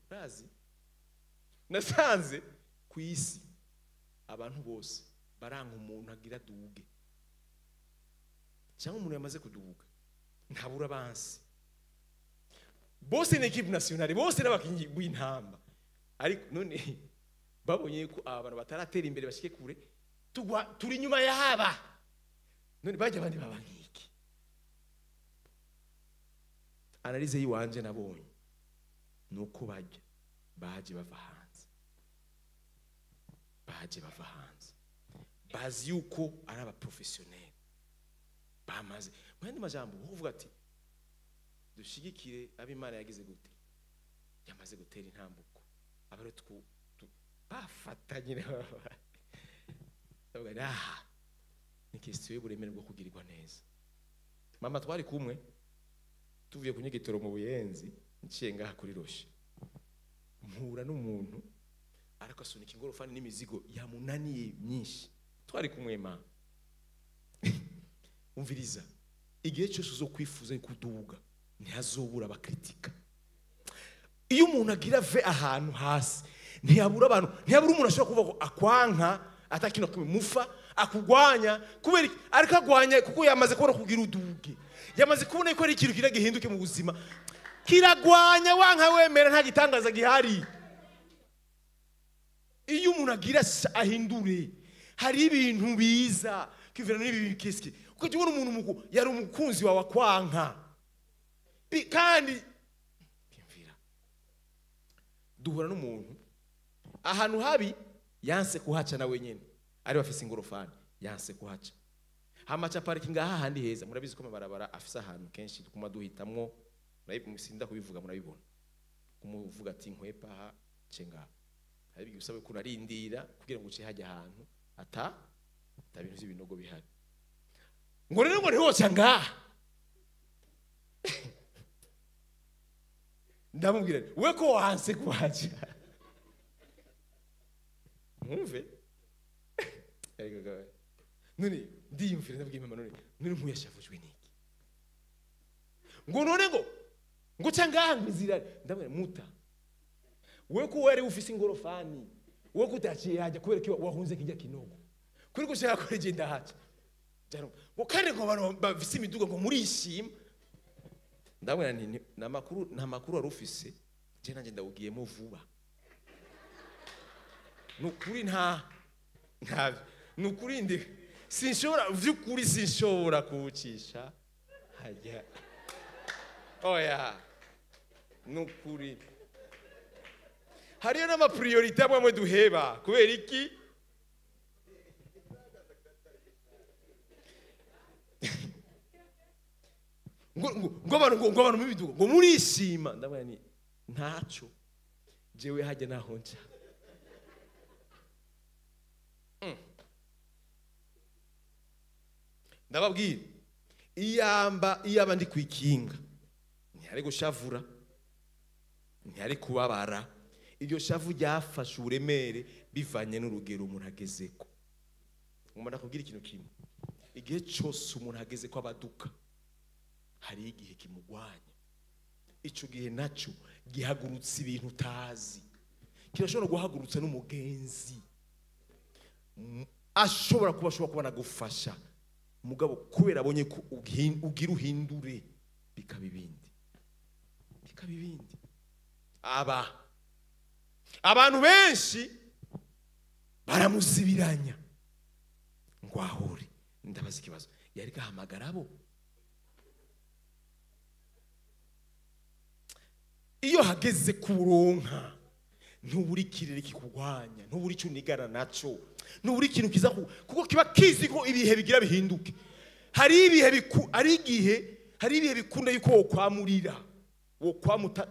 bazi nasanze ku isi abantu bose baranga umuntu agira duge, cyangwa umuntu yamaze kuduga ntabura abansi. Bose ni equipe nationale, bose n'abakinyi b'intamba, ariko none babonye ko abantu bataratera imbere bashike kure turi nyuma yaba, none bajya abandi babankiki. Analyse yiwanje nabonye nuko baje bava hanze, bazi yuko ari aba professionnel bamaze. Mwende majambo uvuga ati dushigikire abimana yagize gute, yamaze gutera intambuko, abaro bafatanye n'abana. Ni question y'uburemere bwo kugirirwa neza. Mama twari kumwe tuvuye ku Nyegitoro mu Buyenzi, nciye ngaha kuri Roshi, mpura n'umuntu ariko asunika ingorofani n'imizigo yamunaniye myinshi. Twari kumwe mama umviriza, igihe cyose uzo kwifuza kuduga ntihazobura abakritika. Iyo umuntu agira ve ahantu hasi ntiyabura umuntu ashobora kuvuga ko akwanka atakino kumufa akugwanya kubera ariko agwanya kuko yamaze kubona kugira uduge, yamaze kubona ko ari ikintu kira gihinduke mu buzima, kiragwanya wanka wemera nta gitangaza gihari. Iyo umuntu agira ahindure hari ibintu biza kivira n'ibi bikeski, kuko tubona umuntu yari umukunzi wawe akwanka kandi bimvira. Duhura n'umuntu ahantu habi yanse kuhaca na wenyene, ari bafise ingorofani yanse kuhaca. Hamacha parking aha handi heza, murabizi ko mabarabara afisa ahantu kenshi tukuma duhitamwo, musinda kubivuga murabibona. Kumuvuga ati nkwepa ha cenga, hari bigisabe ko narindira kugira ngo uce hajya ahantu bintu by'ibinogo bihari. Ngo rero ngo ntiwoca ngaha. Ndamubwira we ko wanse kuhaca. Mwumve none ndiyumvira ndabwiye mama none nkuyashafujwe niki ngo none ngo cyanga ngizira ndamwe muta we ko wari ufise ingorofani we kutaciye hajya kubera ko wahunze kijya kinogo kuri gushaka ko rigenda haca jaro ngo kandi ngo abantu bafise imiduga ngo muri ishima. Ndabona nta makuru wari ufise, je nanje ndawugiyemo vuba. Nukuri nukuri ndi sinshobora vyukuri sinshobora kuwucisha hajya oya nukuri hariyo n'amapriorite amwe duheba kubera iki ngo abantu mubidugo ngo murishima ndabona ni ntaco jewe hajya naho nca ndababwira iyaba ndi kwikinga ntihari gushavura ntihari kubabara iryo shavu ryafashe uburemere bivanye n'urugero umuntu agezeko umuntu akubwira ikintu kimwe igihe cyose umuntu ageze ko abaduka hari igihe kimugwanya ico gihe naco gihagurutsa ibintu utazi kirashobora guhagurutsa n'umugenzi ashobora kubana gufasha mugabo kubera abonye ko ugira uhindure bikaba ibindi abantu benshi baramuzibiranya ngo ahure ndabaza ikibazo yari gahamagara abo iyo hageze kuronka ntuburi kirere kikugwanya ntuburi cyo nigana naco ntuburi kintu kiza kuko kiba kizi ko ibihe bigira bihinduke hari ibihe bikunda yuko wokwamurira wokwamuta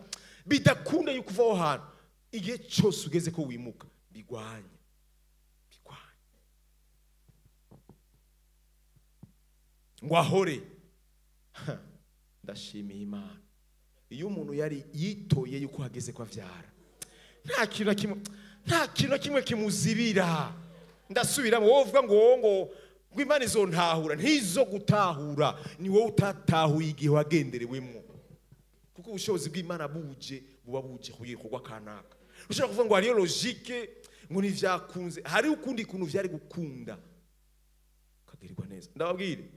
bidakunda yuko uvaho hantu igihe cyose ugeze ko wimuka bigwanya ngo ahore ndashimiye Imana iyo umuntu yari yitoye yuko hageze ko avyara nta kintu na kimwe kimuzibira ndasubiramo wowe uvuga ngo Imana izontahura ntizo gutahura ni wowe utatahuye igihe wagenderewemo kuko ubushobozi bw'Imana buba buje kuyikorwa kanaka ushaka kuvuga ngo hariyo logique ngo nivyakunze hari ukundi kuntu vyari gukunda kagirirwa neza ndababwire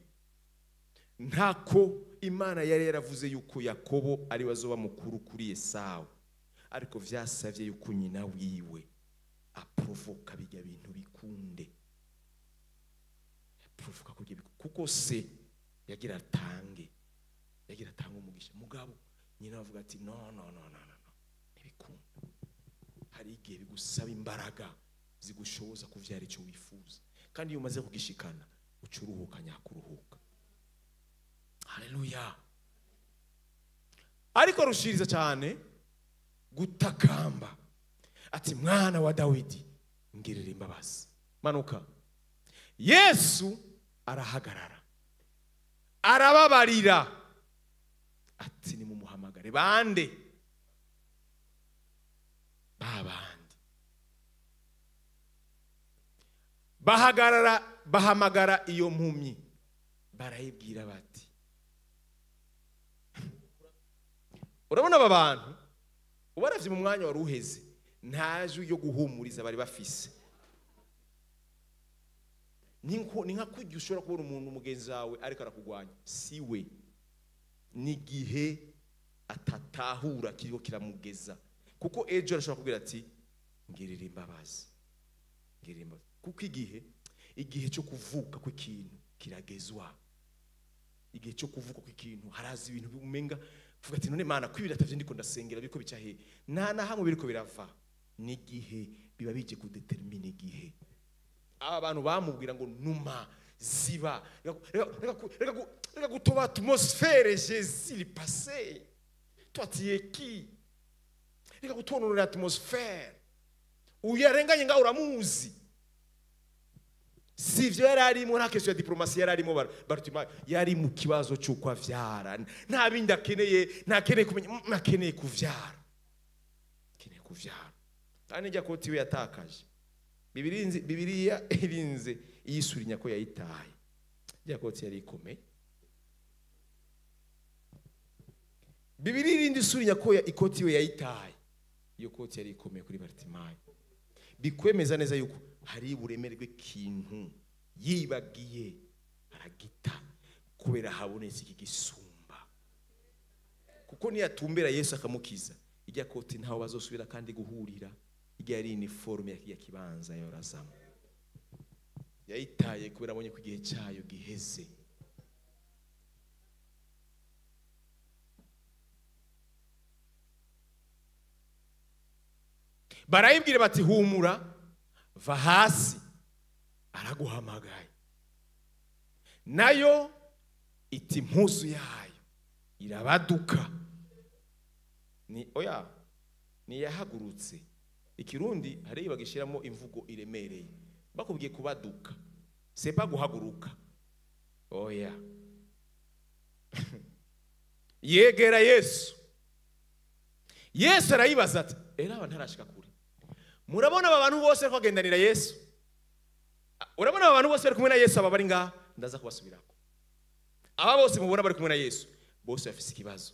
ntako Imana yari yaravuze yuko Yakobo ari wazoba mukuru kuri Esawu ariko vyasavye yuko nyina wiwe aprovoka bijya bintu bikunde aprovoka kuko se yagira atange umugisha mugabo nyina avuga ati no ntibikunda hari igihe bigusaba imbaraga zigushoboza kuvyara icyo wifuza kandi iyo umaze kugishikana ucuruhuka nyakuruhuka haleluya ariko rushiriza cyane gutakamba ati mwana wa Dawidi ngirira imbabazi manuka Yesu arahagarara arababarira ati ni mumuhamagare bande babandi bahamagara iyo mpumyi barayibwira bati urabona aba bantu ubaravye mu mwanya wari uheze ntaje yo guhumuriza bari bafise ni nka kujya ushobora kubona umuntu mugenzi wawe ariko arakugwanya siwe nigihe atatahura kiriko kiramugeza kuko ejo arashobora kubwira ati ngirira imbabazi kuko igihe cyo kuvuka kw'ikintu kiragezwa igihe cyo kuvuka kw'ikintu harazi ibintu bimenga vuga ati none Mana kwibiratavye ndiko ndasengera biko bica he na hamwe biriko birava nigihe biba bije kudetermine igihe aba bantu bamubwira ngo numa ziba reka gutoba atmosphère Jésus il passé toi tu es qui reka gutonora atmosphère uyarenganye nga uramuzi sivyo yararimo nta question ya diplomasi yararimo Bartima yari mu kibazo cy'uko avyara nta bindi akeneye kumenya akeneye kuvyara kandi njya koti we yatakaje Bibiliya irinze yisurinya ko yayitaye njya koti yari ikomeye Bibiliya irindi surinya ko ikoti we yayitaye iyo koti yari ikomeye kuri Bartimayo bikwemeza neza yuko hari uburemere bw'ikintu yibagiye aragita kubera habonetse iki gisumba kuko niyatumbera Yesu akamukiza ijya koti ntaho bazosubira kandi guhurira ijya yari uniforme ya kibanza yorazamo yayitaye kubera abonye ko igihe cyayo giheze barayibwira bati humura va hasi araguhamagaye. Nayo iti impuzu yayo irabaduka. Ni yahagurutse. Ikirundi hari bagishiramo imvugo iremereye. Bakubwiye kubaduka. C'est pas guhaguruka. Oya. Yegera Yesu. Yesu arayibaza ati era abantu arashika kure. Murabona aba bantu bose ko bagendanira Yesu? Urabona aba bantu bose bari kumwe na Yesu aba bari ngaha? Ndaza kubasubirako. Aba bose mubona bari kumwe na Yesu bose bafise ikibazo.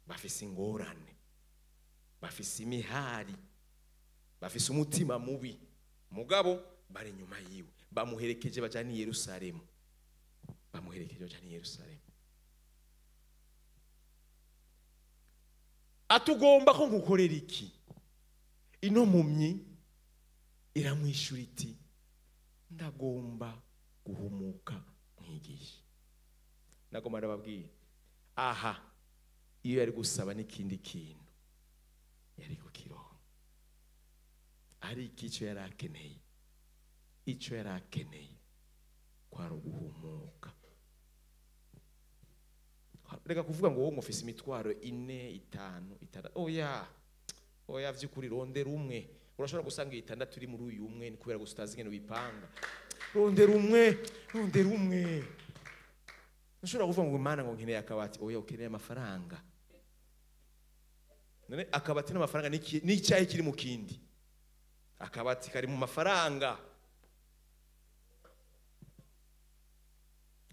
Bafise ingorane. Bafise imihari. Bafise umutima mubi. Mugabo bari nyuma yiwe. Bamuherekeje bajana i Yerusalemu. Bamuherekeje bajana i Yerusalemu. Atugomba ko ngukorera iki? Ino mumyi iramwishura iti ndagomba guhumuka mwigisha. Nagomba ndababwira aha iyo yari gusaba n'ikindi kintu yari kukironka. Ari ikico yari akeneye. Ico yari akeneye kwari guhumuka. Reka kuvuga ngo wowe ngofise imitwaro 4 5 6. Oya vyukuri rondera umwe. Urashobora gusanga 6 turi muri uyu umwe ni kubera gusutaza ingene bipanga. Rondera umwe. Ushobora kuvuga ngo Imana ngo nkeneye akabati. Oya ukeneye amafaranga. None akabati n'amafaranga ni cyahe kiri mu kindi? Akabati kari mu mafaranga.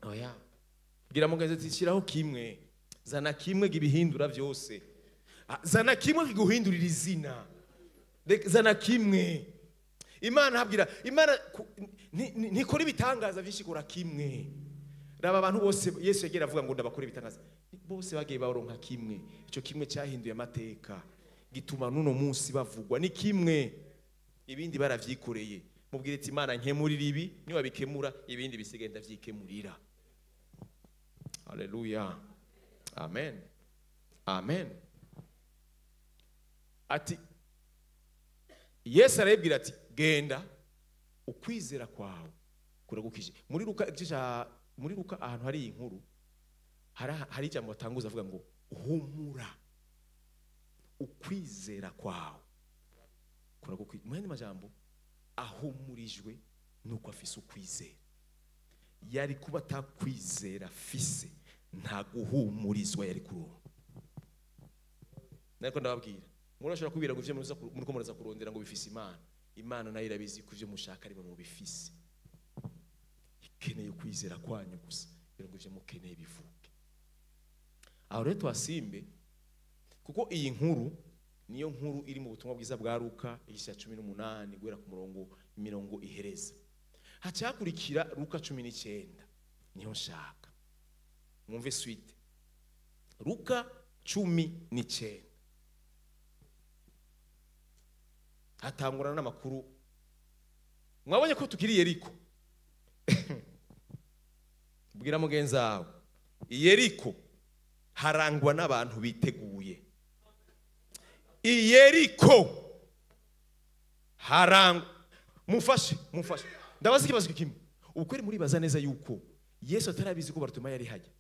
Oya. Gira mugenzi tishiraho kimwe. Zana kimwe gibihindura byose. Zana kimwe kiguhindurira izina. Zana kimwe. Imana habwira Imana nikora ibitangaza vyishikora kimwe. Raba abantu bose Yesu yagera avuga ngo ndabakora ibitangaza. Bose bagiye baronka kimwe. Ico kimwe cyahinduye amateka. Gituma nuno munsi bavugwa ni kimwe. Ibindi baravyikoreye. Mubwire ati Imana nkemurira ibi ni wabikemura ibindi bisigenda vyikemurira. Hallelujah. Amen. Amen. Ati Yesu arabwira ati genda ukwizera kwawe kuragukije. Muri Luka ahantu hari inkuru hari ijambo batanguza avuga ngo humura ukwizera kwawe kuragukije. Mu yandi majambo ahumurijwe nuko afise ukwizera. Yari kuba takwizera fise nta guhumurizwa yari kuronka. Nariko ndababwira murashobora kubira ngo ivyo muri ko muraza kurondera ngo bifise Imana nayo irabizi ko ivyo mushaka ari mu bifise. Ikeneye kwizera kwanyu gusa kugira ngo ivyo mukeneye bivuke. Aho rero twasimbe kuko iyi nkuru niyo nkuru iri mu butumwa bwiza bwa Luka 18 guhera ku mirongo ihereza. Hacakurikira Luka 19 niho nshaka mwumve suite. Luka 19 hatangurana n'amakuru. Mwabonye ko tukiri Yeriko. Bwira mugenzi wawe Yeriko harangwa n'abantu biteguye. Yeriko harangwa mufashe ndabaza ikibazo kimwe. Ukweri muri baza neza yuko Yesu atarabizi ko Barutuma yari hajya.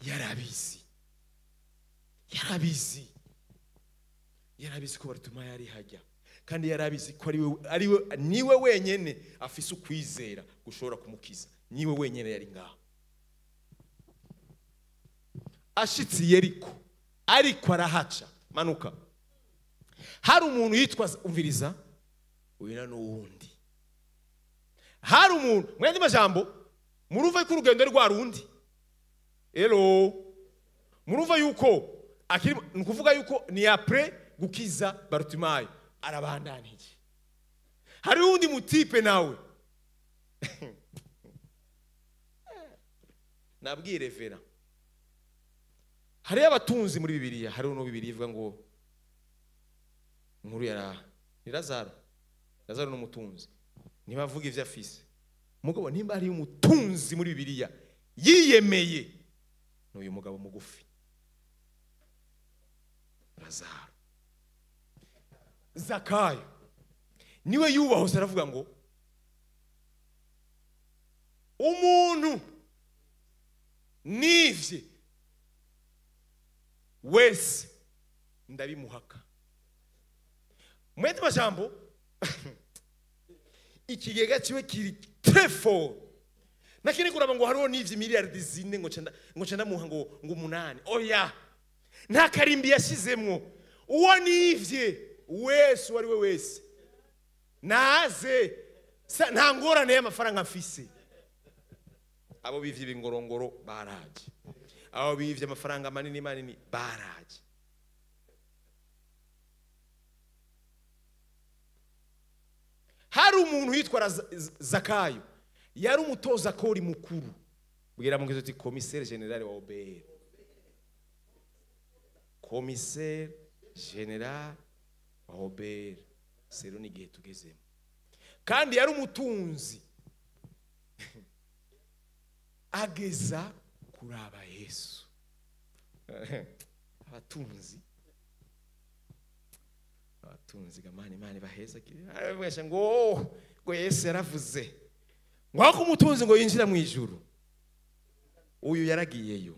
Yarabizi ko Barutuma yari hajya. Kandi yarabizi ko niwe wenyene afise ukwizera gushobora kumukiza. Niwe wenyene yari ngaho. Ashitsi Yeriko ariko arahaca manuka. Hari umuntu yitwa umviriza wina n'uwundi. Hari umuntu mwende majambo muruva ko urugendo rwa rundi. Hello. Muruva yuko akiri nukuvuga yuko ni après gukiza Barutimayo arabandanije. Hari undi mutipe nawe. Nabwire Vera. Hari abatunzi muri Bibiliya, hari uno Bibiliya ivuga ngo nkuru yara ni Lazaro n'umutunzi. Nibavuga ivyo afise. Mugabo nimba ari umutunzi muri Bibiliya yiyemeye n'uyu mugabo mugufi. Lazaro. Zakayo niwe yubahose aravuga ngo umuntu nivye wese ndabimuhaka. Mwete majambo ikigega ciwe kiri très fort. Nakini kuraba ngo hariho nivye miliyardi zine ngo cenda muha ngo 8. Oya. Nta karimbi yashizemwo. Uwo nivye wese wari we wese naze nta ngorane y'amafaranga mfise. Abo bivye ibingorongoro baraje, abo bivye amafaranga manini manini baraje. Hari umuntu yitwa Zakayo, yari umutoza kori mukuru. Bwira mugeze uti commissaire general wa OBR, commissaire general wa OBR. Sero ni gihe tugezemo. Kandi yari umutunzi ageza kuraba Yesu. Abatunzi gamani baheza arabwesha ngo Yesu yaravuze ngo ako umutunzi ngo yinjira mu ijuru. Uyu yaragiyeyo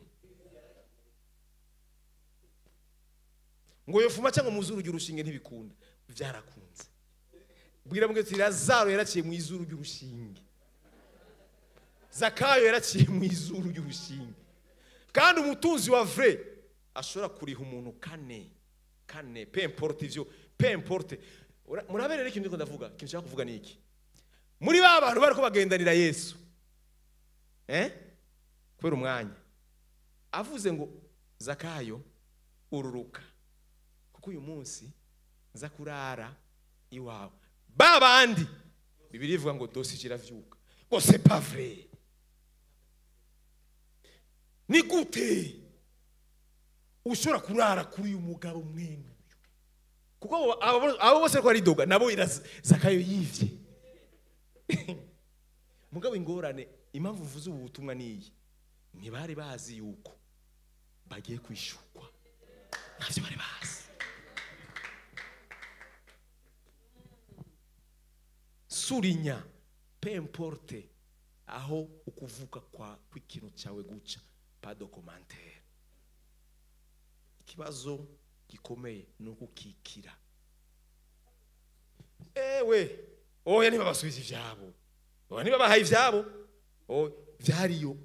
ngo yofuma cyangwa muzuru ry'urushinge ntibikunda, byarakunze. Bwira mwe ati Lazaro yaraciye mu izuru ry'urushinge, Zakayo yaraciye mu izuru ry'urushinge. Kandi umutunzi wa vrai ashobora kuriha umuntu kane peu importe ivyo, peu importe. Muraberere ikintu ndiko ndavuga, ikintu nshaka kuvuga ni iki. Muri ba bantu bariko bagendanira Yesu, kubera umwanya avuze ngo Zakayo ururuka, kuko uyu munsi nza kurara iwawe. Babandi Bibiliya ivuga ngo dosi kiravyuka. Ngo c'est pas vrai. Ni gute ushobora kurara kuri uyu mugabo mwene uyu? Kuko abo bose ko ari doga nabo Zakayo yivye. Mugabo ingorane impamvu uvuze ubu butumwa niyi, ntibari bazi yuko bagiye kwishukwa. Navyo bari bazi. Surinya peu importe aho ukuvuka kwa kw'ikintu cyawe guca, pas de commentaire. Ikibazo gikomeye nuko kikira. Oya niba basubiza ivyabo, oya niba bahaye ivyabo, vyariyo.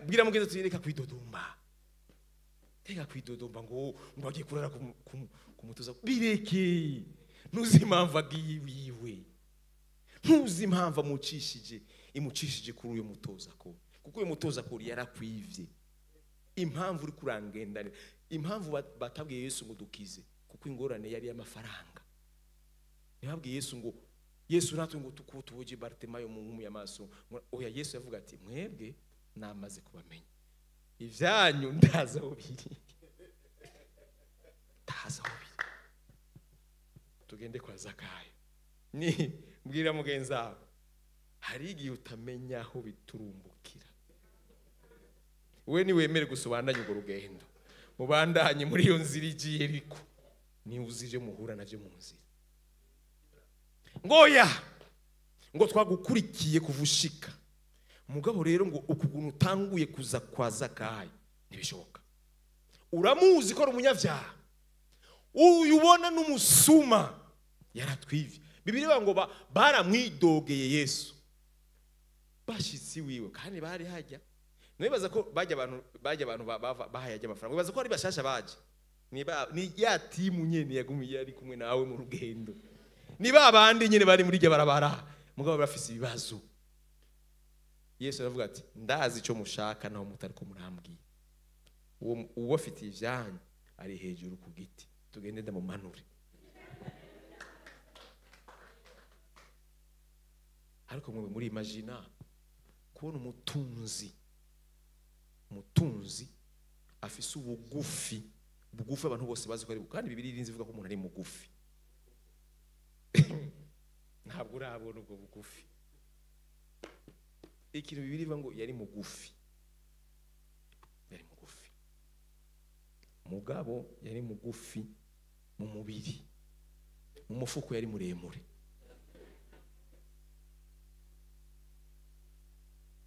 Bwira mugeze tureka kwidodomba, reka kwidodomba ngo agiye kurara kumutuza. Bireke, ntuzi impamvu agiye, ntuzi impamvu imucishije kuri uyu mutoza ko, kuko uyu mutoza ko yarakwivye. Impamvu uri kurangendanira, impamvu batabwiye Yesu ngo dukize, kuko ingorane yari y'amafaranga. Ntibabwiye Yesu ngo Yesu natwe ngo tukutuje Bartimayo mu nkumu y'amaso. Oya, Yesu yavuga ati mwebwe namaze kubamenya, ivyanyu ndaza aho biri. Tugende kwa Zakayo. Ni mbwira mugenza, hari igihe utamenya aho biturumbukira. We ni wemere gusobananya urwo rugendo, mubandanye muri iyo nzira igiye riko ni uzije muhura navyo mu nzira. Ngoya ngo twagukurikiye kuvushika. Mugabo rero ngo ukugunu utanguye kuza kwa Zakayo ntibishoboka. Uramuzi ko ari umunyavyaha, uyubona n'umusuma yaratwivye. Bibiliya ngo baramwidogeye Yesu bashitsi wiwe, kandi bari hajya. Nibaza ko bajya abantu bahayajya amafaranga. Nibaza ko ari bashasha baje, ni ya timu nyene yagumiye ari kumwe nawe mu rugendo. Ni babandi nyene bari muri rya barabara, mugabo bafise ibibazo. Yesu aravuga ati ndazi ico mushaka naho mutari ko murambwiye. Uwo afite ivyanyu ari hejuru ku giti, tugende ndamumanure. Ariko muri imagina kubona umutunzi afise ubugufi abantu bose bazi ko ari, kandi Bibiliya irinze ivuga ko umuntu ari mugufi. Ntabwo urabona ubwo bugufi. Ikintu Bibiliya ivuga ngo yari mugufi. mugabo yari mugufi mu mubiri, mu mufuko yari muremure,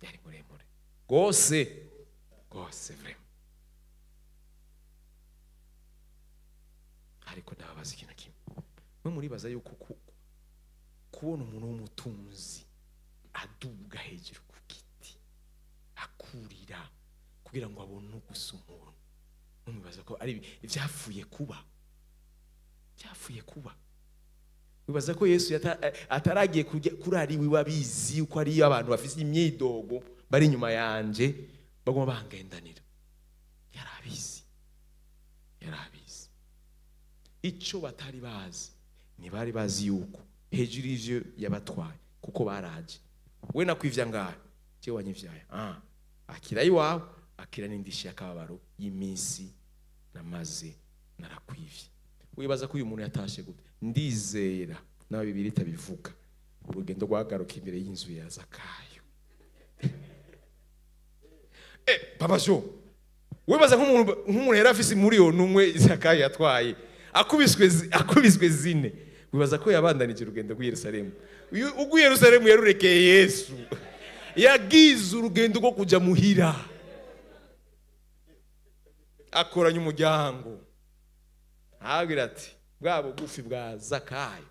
yari muremure gose vrema. Ariko ndababaza ikintu kimwe, mwe muribaza yuko kubona umuntu w'umutunzi aduga hejuru ku giti akurira kugira ngo abone ugusa umuntu, mwibaza ko ari ivyapfuye kuba? Byapfuye kuba. Wibaza ko Yesu ataragiye kurari wiwe abizi uko ari abantu bafise imyidogo bari inyuma yanje bagoma bangendanira? Yarabizi. Ico batari bazi, ni bari bazi yuko hejuru y'ivyo yabatwaye, kuko baraje. We nakwivya ngahe, je wanyivyaye, akira iwawe, akira n'indishi y'akababaro y'iminsi namaze narakwivye. Wibaza ko uyu muntu yatashe gute? Ndizera na Bibiliya itabivuga urugendo rwagaruka imbere y'inzu ya Zakayo. Papa Jo, wibaza nk'umuntu yari afise miliyoni umwe Zakayo yatwaye, akubiswe zine, wibaza ko yabandanije urugendo rw'i Yerusalemu? Ubwo Yerusalemu yarurekeye Yesu, yagize urugendo rwo kuja muhira, akoranya umuryango, agira ati bwa bugufi bwa Zakayo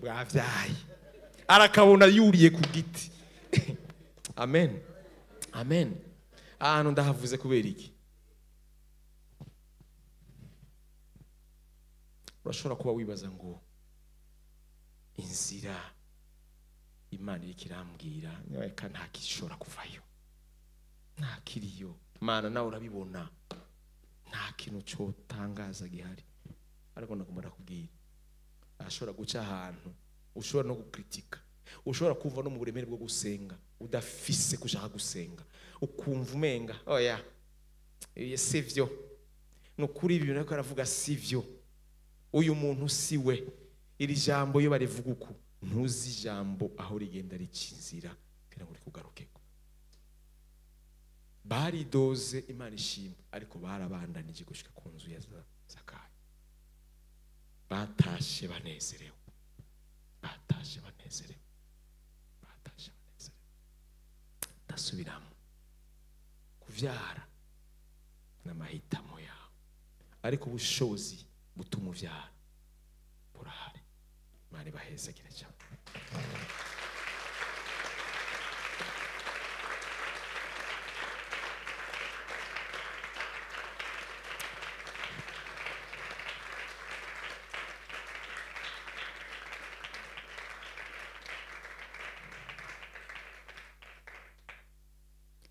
bwavyaye, arakabona yuriye ku giti. Amen. Ahantu ndahavuze kubera iki? Urashobora kuba wibaza ngo inzira Imana iriko irambwira nyaka nta kishobora kuvayo, nta kiriyo. Mana nawe urabibona, nta kintu cyo tangaza gihari. Ariko nagomba kubwira, ashobora guca ahantu, ushobora no gukritika, ushobora kuva no mu buremere bwo gusenga udafise kushaka gusenga, ukumva umenga oya sivyo, nukuri ibintu ariko aravuga sivyo, uyu muntu siwe. Iri jambo yo barivuga uko, ntuzi ijambo aho rigenda ricinzira kugira ngo rikugarukeko. Baridoze Imana ishimwe, ariko barabandanije gushika ku nzu ya Zakayo. Batashe banezerewe. Ndasubiramo, kuvyara n'amahitamo yawe, ariko ubushobozi butuma uvyara burahari. Imana ibahezagire cyane.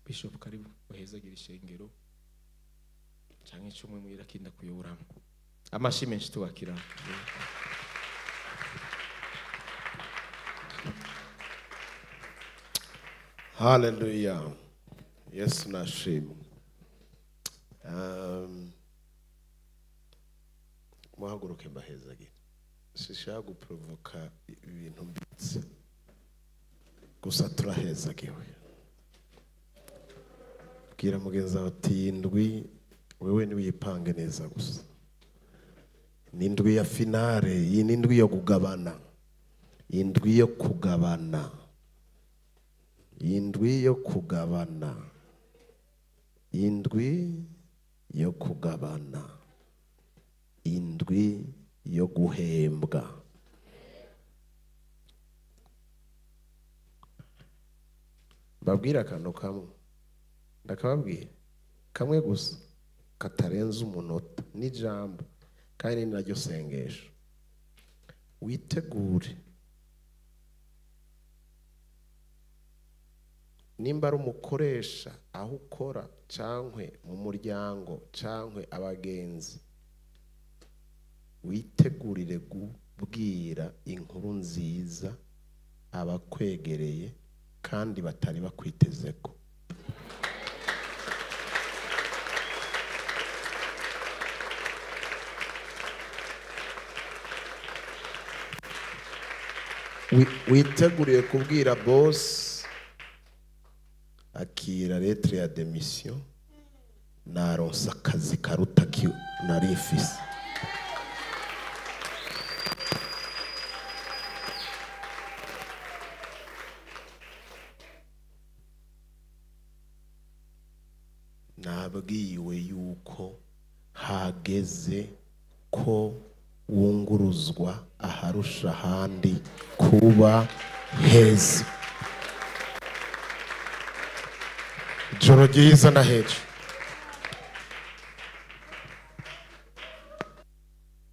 Bishop karibu uhezagire ishengero canke icumwe mwira kinda kuyoboramo. Amashi menshi tuwakira. Hallelujah. Yesu nashimwe. Muhaguruke mbahezagire. Sishaka guprovoka ibintu mbitse, gusa turahezagiwe. Bwira mugenzi wawe ati indwi wewe niwipange neza gusa. Ni indwi ya finale, iyi ni indwi yo kugabana. Indwi yo kugabana. Indwi yo kugabana. Indwi yo kugabana. Indwi yo guhembwa. Babwira akantu kamwe, ndakababwira kamwe gusa katarenze umunota n'ijambo, kandi ni naryo sengesho. Witegure, nimba ari umukoresha aho ukora cankwe mu muryango cankwe abagenzi, witegurire kubwira inkuru nziza abakwegereye kandi batari bakwitezeko. Witeguriye kubwira boss akira lettre ya démission, naronsa akazi karuta nari mfise. Nabwiwe yuko hageze ko wunguruzwa aharusha ahandi kuba heza. Ijoro ryiza na hejo.